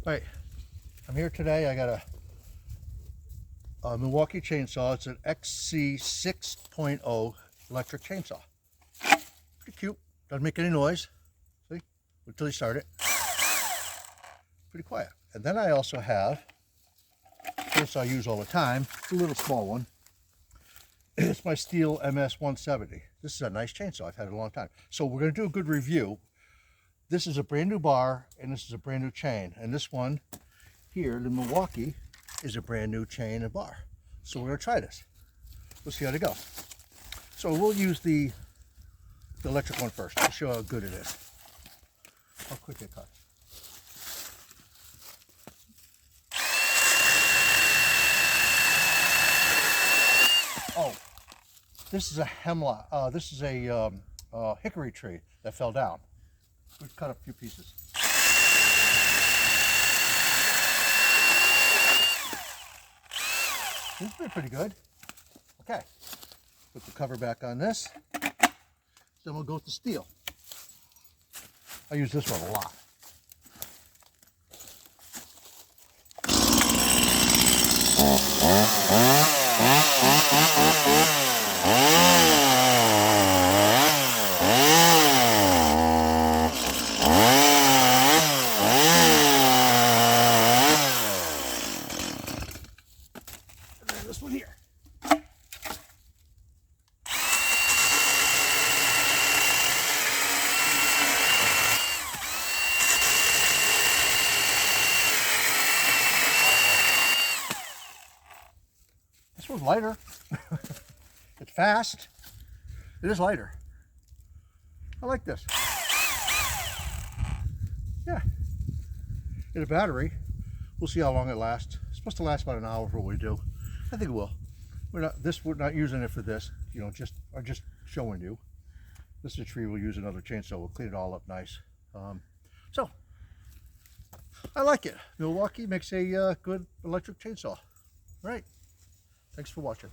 Right, I'm here today. I got a Milwaukee chainsaw. It's an XC6.0 electric chainsaw. Pretty cute. Doesn't make any noise. See? Until you start it. Pretty quiet. And then I also have a chainsaw I use all the time. It's a little small one. It's my Stihl MS 170. This is a nice chainsaw. I've had it a long time. So we're going to do a good review. This is a brand new bar, and this is a brand new chain. And this one here, the Milwaukee, is a brand new chain and bar. So we're going to try this. We'll see how it goes. So we'll use the electric one first. I'll show how good it is. How quick it cuts. Oh, this is a hemlock. This is a hickory tree that fell down. We've cut a few pieces. Seems to be pretty good. Okay, put the cover back on this. Then we'll go with the steel. I use this one a lot. This one here. This one's lighter. It's fast. It is lighter. I like this. Yeah. In a battery. We'll see how long it lasts. It's supposed to last about an hour for what we do. I think it will. We're not using it for this, you know, I'm just showing you. This is a tree. We'll use another chainsaw. We'll clean it all up nice. So I like it. Milwaukee makes a good electric chainsaw. All right. Thanks for watching.